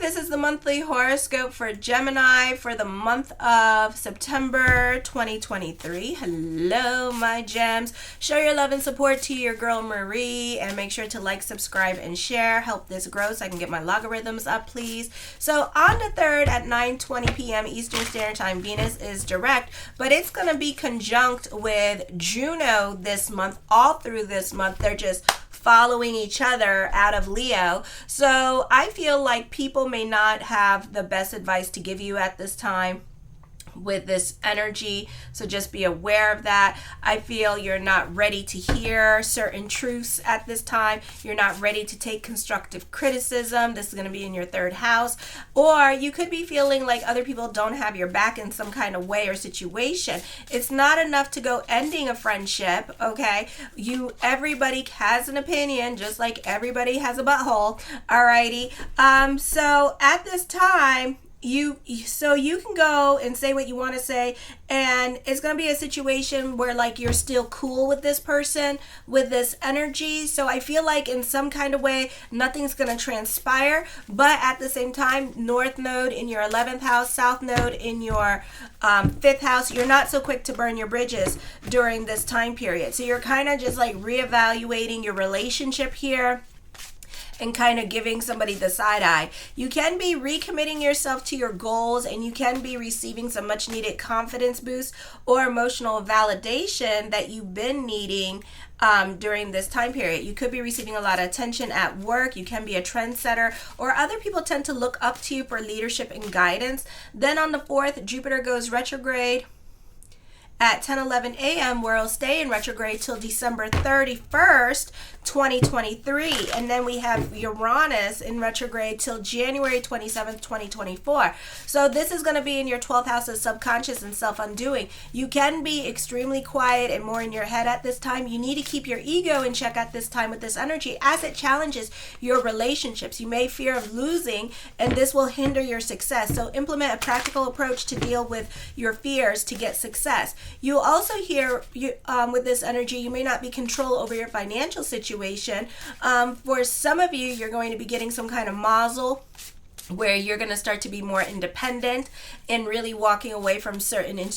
this is the monthly horoscope for Gemini for the month of September 2023. Hello, my gems. Show your love and support to your girl Marie, and make sure to like, subscribe, and share. Help this grow so I can get my logarithms up, please. So on the 3rd at 9:20 p.m. Eastern Standard Time, Venus is direct, but it's going to be conjunct with Juno this month. All through this month, they're just following each other out of Leo. So I feel like people may not have the best advice to give you at this time with this energy, so just be aware of that. I feel you're not ready to hear certain truths at this time. You're not ready to take constructive criticism. This is going to be in your 3rd house, or you could be feeling like other people don't have your back in some kind of way or situation. It's not enough to go ending a friendship, okay? Everybody has an opinion, just like everybody has a butthole. Alrighty. So at this time, you can go and say what you want to say, and it's going to be a situation where like you're still cool with this person, with this energy. So I feel like in some kind of way nothing's going to transpire, but at the same time, North Node in your 11th house, South Node in your 5th house, you're not so quick to burn your bridges during this time period. So you're kind of just like reevaluating your relationship here and kind of giving somebody the side eye. You can be recommitting yourself to your goals, and you can be receiving some much needed confidence boost or emotional validation that you've been needing during this time period. You could be receiving a lot of attention at work. You can be a trendsetter, or other people tend to look up to you for leadership and guidance. Then on the 4th, Jupiter goes retrograde at 10:11 a.m., where it'll stay in retrograde till December 31st, 2023. And then we have Uranus in retrograde till January 27th, 2024. So this is going to be in your 12th house of subconscious and self-undoing. You can be extremely quiet and more in your head at this time. You need to keep your ego in check at this time with this energy, as it challenges your relationships. You may fear of losing, and this will hinder your success. So implement a practical approach to deal with your fears to get success. You also hear with this energy, you may not be control over your financial situation. For some of you, you're going to be getting some kind of mazel, where you're going to start to be more independent and really walking away from certain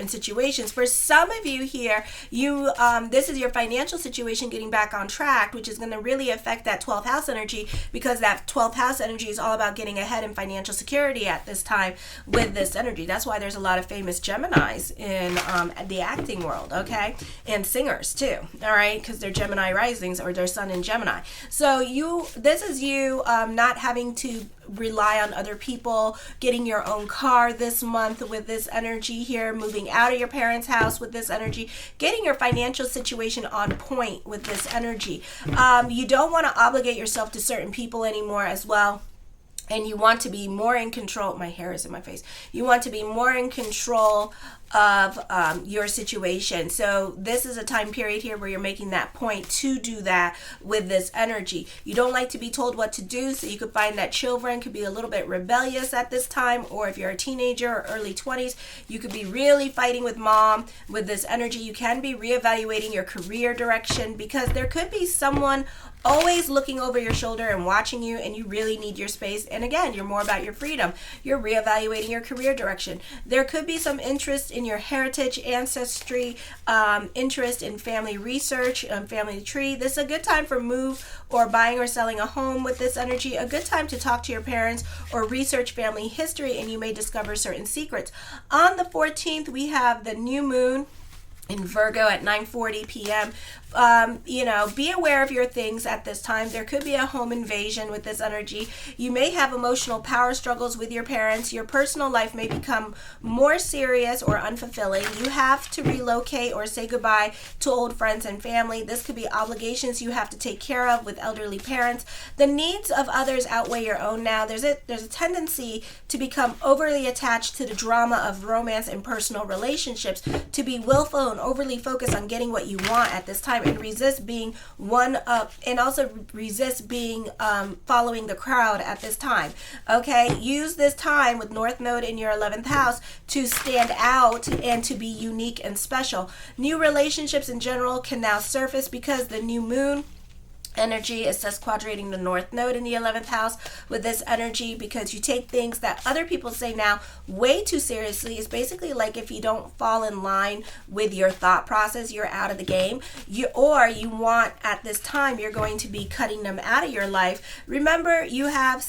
situations. For some of you here, this is your financial situation getting back on track, which is going to really affect that 12th house energy, because that 12th house energy is all about getting ahead in financial security at this time with this energy. That's why there's a lot of famous Geminis in the acting world, okay? And singers too, all right? Because they're Gemini risings, or their sun in Gemini. So this is you not having to rely on other people, getting your own car this month with this energy here, moving out of your parents' house with this energy, getting your financial situation on point with this energy. You don't want to obligate yourself to certain people anymore as well. And you want to be more in control. My hair is in my face. You want to be more in control of your situation. So this is a time period here where you're making that point to do that with this energy. You don't like to be told what to do, so you could find that children could be a little bit rebellious at this time, or if you're a teenager or early 20s, you could be really fighting with mom with this energy. You can be reevaluating your career direction, because there could be someone always looking over your shoulder and watching you, and you really need your space. And again, you're more about your freedom. You're reevaluating your career direction. There could be some interest in your heritage, ancestry, interest in family research, family tree. This is a good time for move or buying or selling a home with this energy. A good time to talk to your parents or research family history, and you may discover certain secrets. On the 14th, we have the new moon in Virgo at 9:40 p.m. Be aware of your things at this time. There could be a home invasion with this energy. You may have emotional power struggles with your parents. Your personal life may become more serious or unfulfilling. You have to relocate or say goodbye to old friends and family. This could be obligations you have to take care of with elderly parents. The needs of others outweigh your own now. There's a tendency to become overly attached to the drama of romance and personal relationships, to be willful and overly focused on getting what you want at this time, and resist being following the crowd at this time. Okay, use this time with North Node in your 11th house to stand out and to be unique and special. New relationships in general can now surface because the new moon energy is sesquadrating the north node in the 11th house with this energy, because you take things that other people say now way too seriously. It's basically like if you don't fall in line with your thought process, you're out of the game. You want, at this time, you're going to be cutting them out of your life. Remember, you have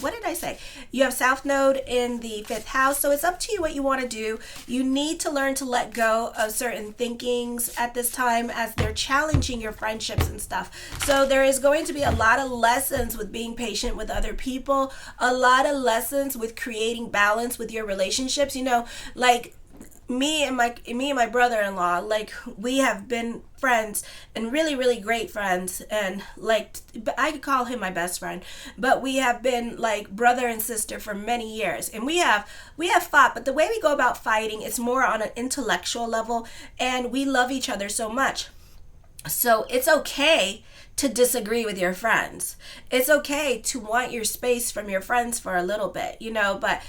what did I say? You have South Node in the 5th house, so it's up to you what you want to do. You need to learn to let go of certain thinkings at this time, as they're challenging your friendships and stuff. So there is going to be a lot of lessons with being patient with other people, a lot of lessons with creating balance with your relationships. You know, like me and my brother-in-law, like, we have been friends and really, really great friends, and like, I could call him my best friend, but we have been like brother and sister for many years, and we have fought, but the way we go about fighting, it's more on an intellectual level, and we love each other so much. So it's okay to disagree with your friends. It's okay to want your space from your friends for a little bit, but,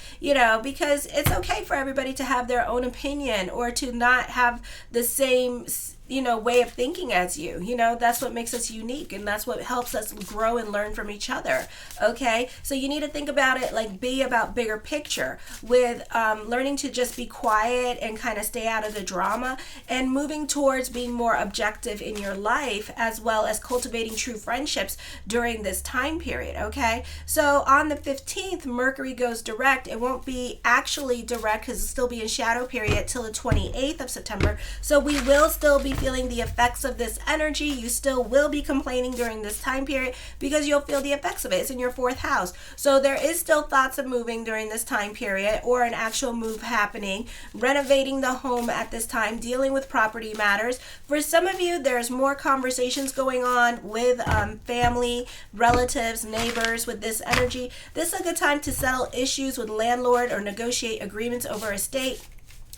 because it's okay for everybody to have their own opinion, or to not have the same, way of thinking as you. That's what makes us unique, and that's what helps us grow and learn from each other. Okay, so you need to think about it, like, be about bigger picture, with learning to just be quiet and kind of stay out of the drama, and moving towards being more objective in your life, as well as cultivating true friendships during this time period. Okay, so on the 15th, Mercury goes direct. It won't be actually direct because it'll still be in shadow period till the 28th of September. So we will still be feeling the effects of this energy. You still will be complaining during this time period, because you'll feel the effects of it. It's in your 4th house. So there is still thoughts of moving during this time period, or an actual move happening, renovating the home at this time, dealing with property matters. For some of you, there's more conversations going on with family, relatives, neighbors with this energy. This is a good time to settle issues with landlord or negotiate agreements over estate.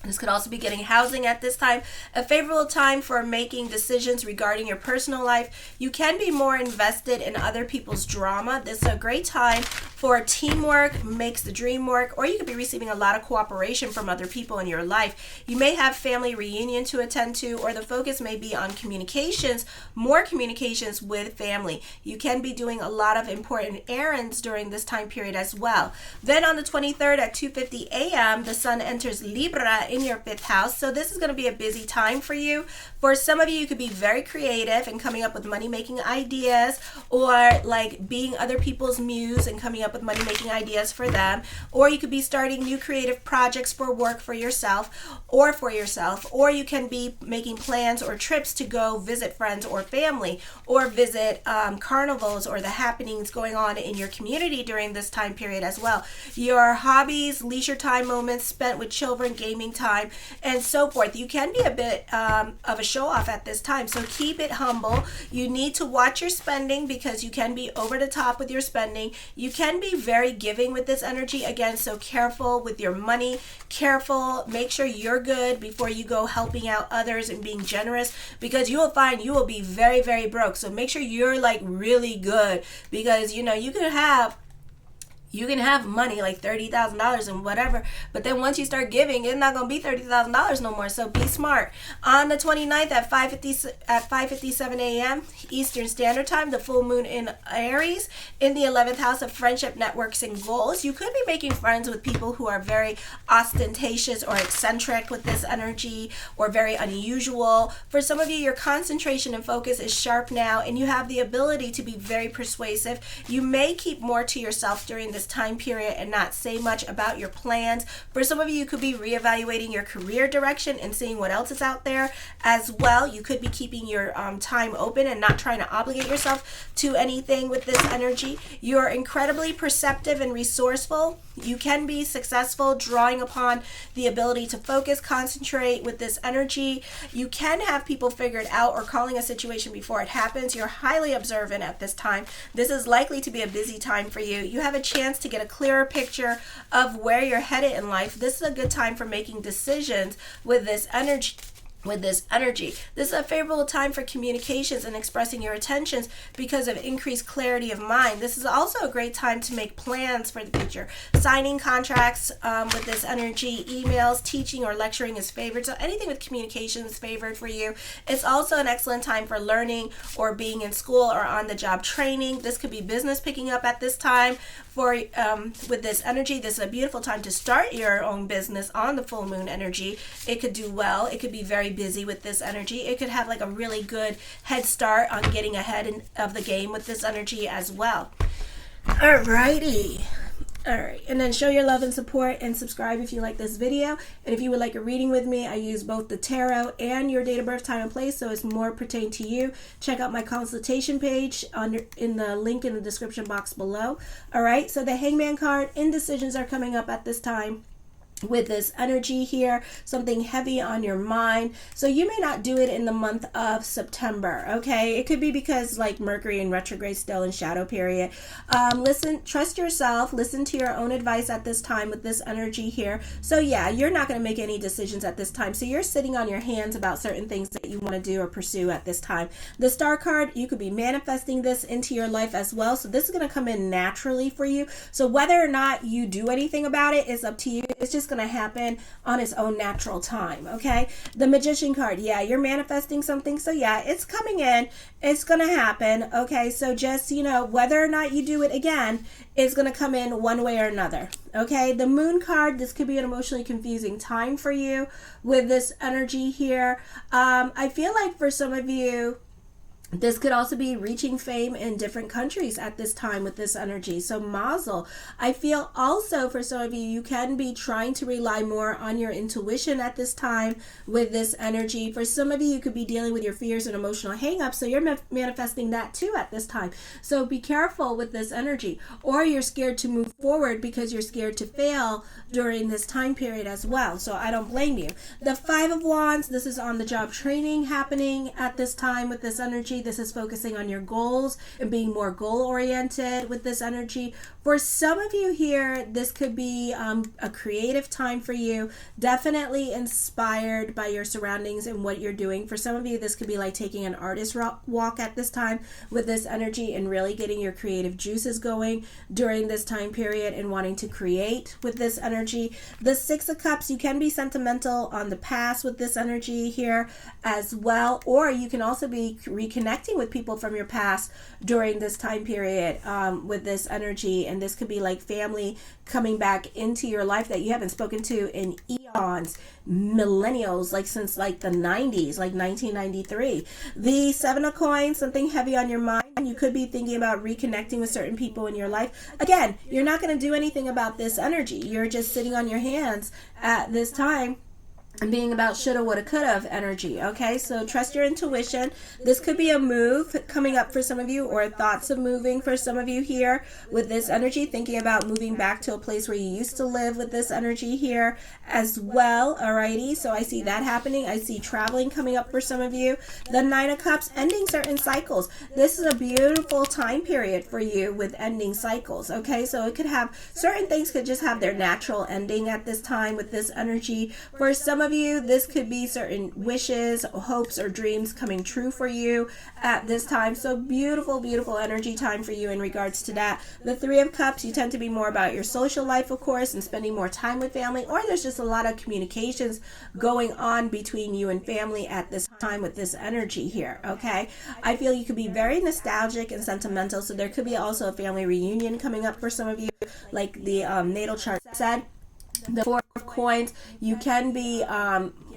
This could also be getting housing at this time. A favorable time for making decisions regarding your personal life. You can be more invested in other people's drama. This is a great time for teamwork, makes the dream work, or you could be receiving a lot of cooperation from other people in your life. You may have family reunion to attend to, or the focus may be on communications, more communications with family. You can be doing a lot of important errands during this time period as well. Then on the 23rd at 2:50 a.m., the sun enters Libra in your 5th house. So this is going to be a busy time for you. For some of you, you could be very creative and coming up with money-making ideas, or like being other people's muse and coming up with money-making ideas for them. Or you could be starting new creative projects for work for yourself, or you can be making plans or trips to go visit friends or family, or visit carnivals or the happenings going on in your community during this time period as well. Your hobbies, leisure time moments spent with children, gaming time, and so forth. You can be a bit of a show off at this time, so keep it humble. You need to watch your spending, because you can be over the top with your spending. You can be very giving with this energy again, so careful with your money. Careful, make sure you're good before you go helping out others and being generous, because you will find you will be very, very broke. So make sure you're like really good, because you can have money like $30,000 and whatever, but then once you start giving, it's not going to be $30,000 no more. So be smart. On the 29th at 5:57 a.m. Eastern Standard Time, the full moon in Aries in the 11th house of friendship, networks, and goals. You could be making friends with people who are very ostentatious or eccentric with this energy, or very unusual. For some of you, your concentration and focus is sharp now, and you have the ability to be very persuasive. You may keep more to yourself during this time period and not say much about your plans. For some of you, you could be reevaluating your career direction and seeing what else is out there as well. You could be keeping your time open and not trying to obligate yourself to anything with this energy. You're incredibly perceptive and resourceful. You can be successful drawing upon the ability to focus, concentrate with this energy. You can have people figured out or calling a situation before it happens. You're highly observant at this time. This is likely to be a busy time for you. You have a chance to get a clearer picture of where you're headed in life. This is a good time for making decisions with this energy. with this energy. This is a favorable time for communications and expressing your intentions because of increased clarity of mind. This is also a great time to make plans for the future. Signing contracts with this energy, emails, teaching or lecturing is favored. So anything with communication is favored for you. It's also an excellent time for learning or being in school or on the job training. This could be business picking up at this time. For with this energy, this is a beautiful time to start your own business on the full moon energy. It could do well. It could be very busy with this energy. It could have like a really good head start on getting ahead of the game with this energy as well. Alrighty. Alright, and then show your love and support and subscribe if you like this video. And if you would like a reading with me, I use both the tarot and your date of birth, time, and place, so it's more pertained to you. Check out my consultation page in the link in the description box below. Alright, so the Hangman card, indecisions are coming up at this time. With this energy here, something heavy on your mind. So you may not do it in the month of September, okay? It could be because like Mercury in retrograde, still in shadow period. Listen, trust yourself, listen to your own advice at this time with this energy here. So yeah, you're not going to make any decisions at this time. So you're sitting on your hands about certain things that you want to do or pursue at this time. The Star card, you could be manifesting this into your life as well. So this is going to come in naturally for you. So whether or not you do anything about it is up to you. It's just going to happen on its own natural time, okay? The Magician card, yeah, you're manifesting something, so yeah, it's coming in, it's gonna happen, okay? So just, you know, whether or not you do it again, it's gonna come in one way or another, okay? The Moon card, this could be an emotionally confusing time for you with this energy here. I feel like for some of you, this could also be reaching fame in different countries at this time with this energy. So mazel. I feel also for some of you, you can be trying to rely more on your intuition at this time with this energy. For some of you, you could be dealing with your fears and emotional hangups. So you're manifesting that too at this time. So be careful with this energy. Or you're scared to move forward because you're scared to fail during this time period as well. So I don't blame you. The Five of Wands, this is on the job training happening at this time with this energy. This is focusing on your goals and being more goal oriented with this energy. For some of you here, this could be a creative time for you, definitely inspired by your surroundings and what you're doing. For some of you, this could be like taking an artist walk at this time with this energy and really getting your creative juices going during this time period and wanting to create with this energy. The Six of Cups, you can be sentimental on the past with this energy here as well, or you can also be reconnecting with people from your past during this time period with this energy. And this could be like family coming back into your life that you haven't spoken to in eons, millennials, like since like the 90s, like 1993. The Seven of Coins, something heavy on your mind. You could be thinking about reconnecting with certain people in your life. Again, you're not going to do anything about this energy. You're just sitting on your hands at this time and being about shoulda, woulda, coulda energy, okay? So trust your intuition. This could be a move coming up for some of you, or thoughts of moving for some of you here with this energy, thinking about moving back to a place where you used to live with this energy here as well, alrighty? So I see that happening. I see traveling coming up for some of you. The Nine of Cups, ending certain cycles. This is a beautiful time period for you with ending cycles, okay? So it could have, certain things could just have their natural ending at this time with this energy. For some of you, this could be certain wishes, hopes, or dreams coming true for you at this time. So beautiful, beautiful energy time for you in regards to that. The Three of Cups, you tend to be more about your social life, of course, and spending more time with family, or there's just a lot of communications going on between you and family at this time with this energy here, okay? I feel you could be very nostalgic and sentimental, so there could be also a family reunion coming up for some of you, like the natal chart said. The Four of Coins, you can be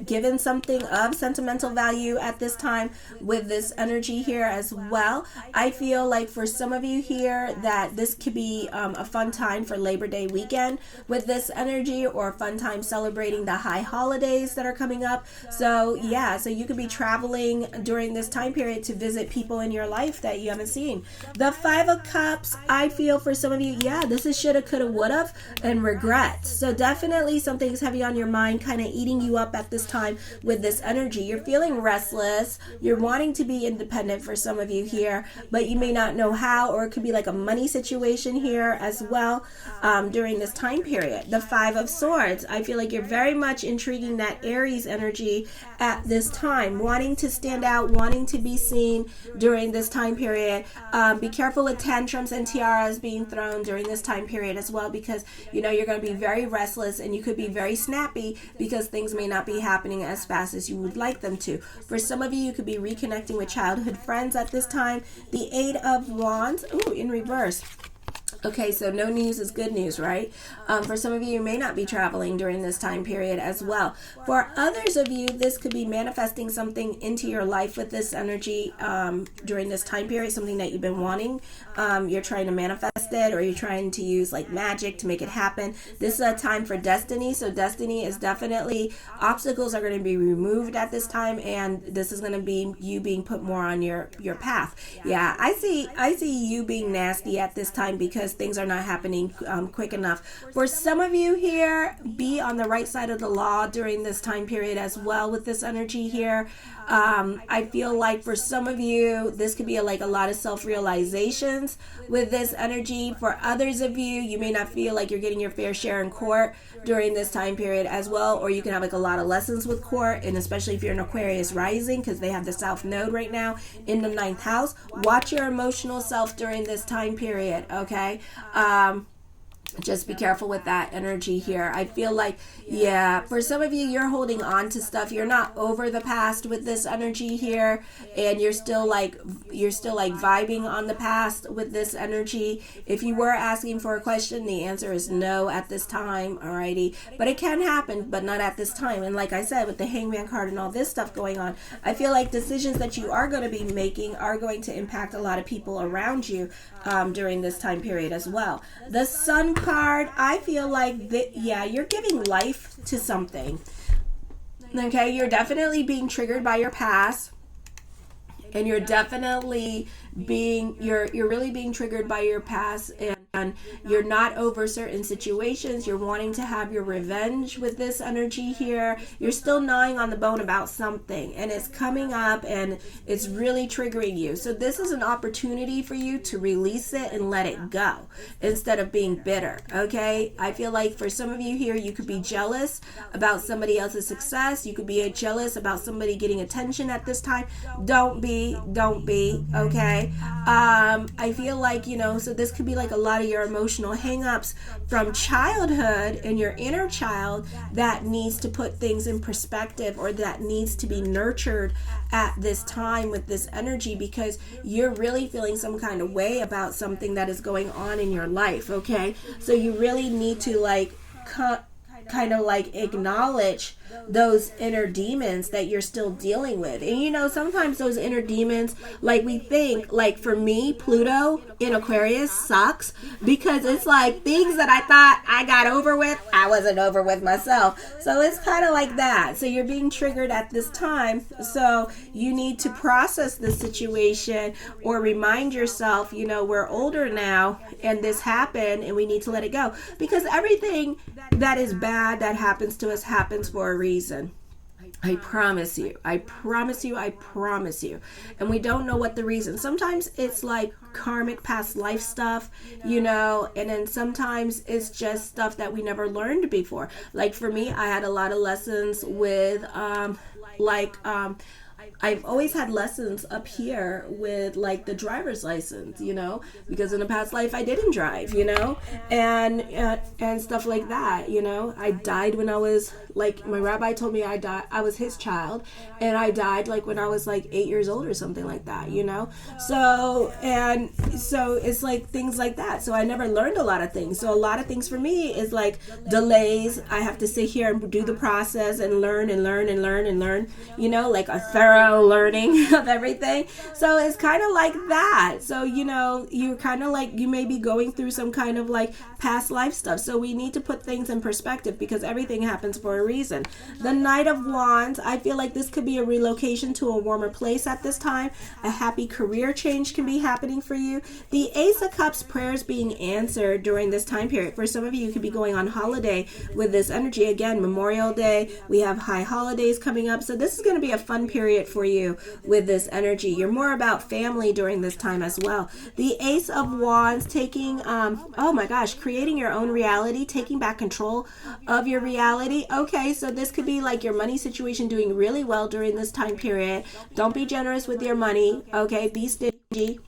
given something of sentimental value at this time with this energy here as well. I feel like for some of you here that this could be a fun time for Labor Day weekend with this energy, or a fun time celebrating the high holidays that are coming up. So yeah, so you could be traveling during this time period to visit people in your life that you haven't seen. The Five of Cups, I feel for some of you, yeah, this is shoulda, coulda, woulda, and regrets. So definitely something is heavy on your mind, kind of eating you up at this time with this energy. You're feeling restless. You're wanting to be independent for some of you here, but you may not know how, or it could be like a money situation here as well during this time period. The Five of Swords. I feel like you're very much intriguing that Aries energy at this time, wanting to stand out, wanting to be seen during this time period. Be careful with tantrums and tiaras being thrown during this time period as well, because you know you're going to be very restless and you could be very snappy because things may not be happening as fast as you would like them to. For some of you, you could be reconnecting with childhood friends at this time. The Eight of Wands, ooh, in reverse. Okay, so no news is good news, right? For some of you, you may not be traveling during this time period as well. For others of you, this could be manifesting something into your life with this energy during this time period, something that you've been wanting. You're trying to manifest it, or you're trying to use like magic to make it happen. This is a time for destiny, so destiny is definitely, obstacles are going to be removed at this time, and this is going to be you being put more on your path. Yeah, I see you being nasty at this time because things are not happening quick enough. For some of you here, be on the right side of the law during this time period as well with this energy here. I feel like for some of you, this could be like a lot of self-realizations with this energy. For others of you, you may not feel like you're getting your fair share in court during this time period as well, or you can have like a lot of lessons with court, and especially if you're an Aquarius rising, because they have the South Node right now in the 9th house. Watch your emotional self during this time period, okay? Just be careful with that energy here. I feel like, yeah, for some of you, you're holding on to stuff. You're not over the past with this energy here, and you're still like vibing on the past with this energy. If you were asking for a question, the answer is no at this time, alrighty? But it can happen, but not at this time. And like I said, with the Hangman card and all this stuff going on, I feel like decisions that you are going to be making are going to impact a lot of people around you during this time period as well. The Sun card, I feel like yeah, you're giving life to something. Okay, you're definitely being triggered by your past, and you're definitely you're really being triggered by your past, and you're not over certain situations. You're wanting to have your revenge with this energy here. You're still gnawing on the bone about something, and it's coming up and it's really triggering you. So this is an opportunity for you to release it and let it go instead of being bitter, okay? I feel like for some of you here, you could be jealous about somebody else's success. You could be jealous about somebody getting attention at this time. Don't be, okay? I feel like, you know, so this could be like a lot of your emotional hang-ups from childhood and your inner child that needs to put things in perspective, or that needs to be nurtured at this time with this energy, because you're really feeling some kind of way about something that is going on in your life, okay? So you really need to like kind of like acknowledge those inner demons that you're still dealing with. And you know, sometimes those inner demons, like we think, like for me, Pluto in Aquarius sucks, because it's like things that I thought I got over with, I wasn't over with myself. So it's kind of like that. So you're being triggered at this time. So you need to process the situation, or remind yourself, you know, we're older now and this happened and we need to let it go, because everything that is bad that happens to us happens for a reason. I promise you. And we don't know what the reason. Sometimes it's like karmic past life stuff, you know, and then sometimes it's just stuff that we never learned before. Like for me, I had a lot of lessons with I've always had lessons up here with like the driver's license, you know, because in a past life I didn't drive, you know, and stuff like that, you know. I died when I was like, my rabbi told me I was his child, and I died like when I was like 8 years old or something like that, you know. So it's like things like that. So I never learned a lot of things. So a lot of things for me is like delays. I have to sit here and do the process and learn, you know, like a thorough learning of everything. So it's kind of like that. So, you're kind of like, you may be going through some kind of like past life stuff. So we need to put things in perspective because everything happens for a reason. The Knight of Wands, I feel like this could be a relocation to a warmer place at this time. A happy career change can be happening for you. The Ace of Cups, prayers being answered during this time period. For some of you could be going on holiday with this energy. Again, Memorial Day, we have high holidays coming up. So this is going to be a fun period for you with this energy. You're more about family during this time as well. The Ace of Wands, taking, oh my gosh, creating your own reality, taking back control of your reality. Okay, so this could be like your money situation doing really well during this time period. Don't be generous with your money. Okay, be stingy.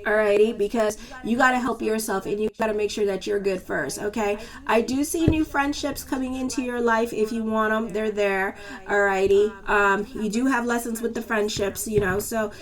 Alrighty, because you got to help yourself and you got to make sure that you're good first. Okay, I do see new friendships coming into your life. If you want them, they're there. Alrighty, you do have lessons with the friendships, so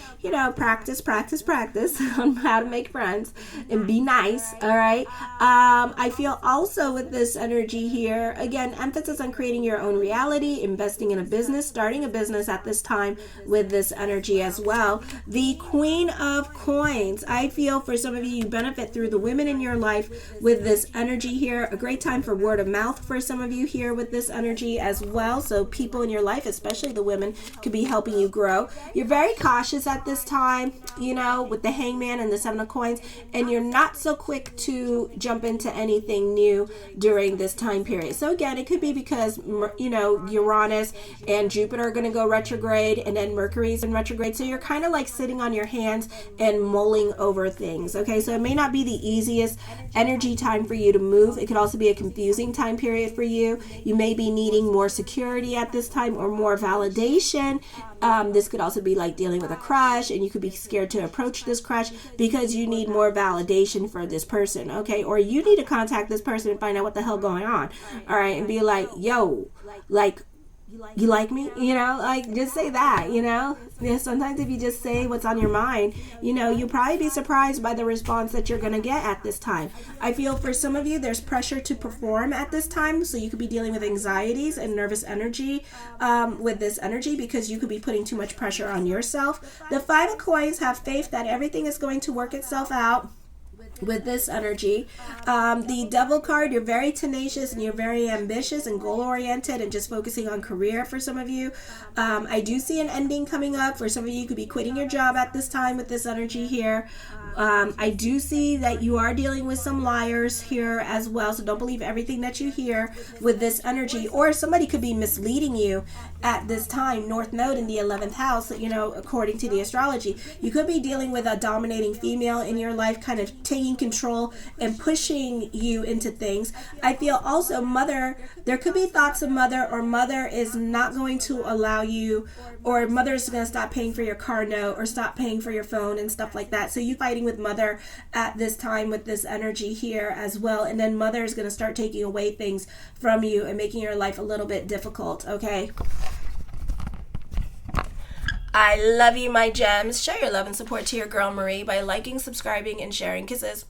practice on how to make friends and be nice. All right, I feel also with this energy here, again, emphasis on creating your own reality, investing in a business, starting a business at this time with this energy as well. The Queen of Coins, I feel for some of you, you benefit through the women in your life with this energy here. A great time for word of mouth for some of you here with this energy as well. So people in your life, especially the women, could be helping you grow. You're very cautious at this time, with the Hangman and the Seven of Coins, and you're not so quick to jump into anything new during this time period. So again, it could be because, Uranus and Jupiter are going to go retrograde, and then Mercury's in retrograde. So you're kind of like sitting on your hands and mulling over things. Okay, so it may not be the easiest energy time for you to move. It could also be a confusing time period for you. You may be needing more security at this time or more validation. This could also be like dealing with a crush, and you could be scared to approach this crush because you need more validation for this person. Okay, or you need to contact this person and find out what the hell going on. All right, and be like, yo, like, you like me? Just say that, sometimes if you just say what's on your mind, you'll probably be surprised by the response that you're going to get at this time. I feel for some of you, there's pressure to perform at this time. So you could be dealing with anxieties and nervous energy with this energy because you could be putting too much pressure on yourself. The Five of Coins, have faith that everything is going to work itself out with this energy. The Devil card, you're very tenacious and you're very ambitious and goal oriented and just focusing on career for some of you. I do see an ending coming up. For some of you, you could be quitting your job at this time with this energy here. I do see that you are dealing with some liars here as well, so don't believe everything that you hear with this energy, or somebody could be misleading you at this time. North Node in the 11th house, according to the astrology, you could be dealing with a dominating female in your life, kind of taking control and pushing you into things. I feel also there could be thoughts of mother, or mother is not going to allow you, or mother is going to stop paying for your car note or stop paying for your phone and stuff like that. So you fighting with mother at this time with this energy here as well, and then mother is going to start taking away things from you and making your life a little bit difficult. Okay, I love you, my gems. Show your love and support to your girl Marie by liking, subscribing, and sharing. Kisses.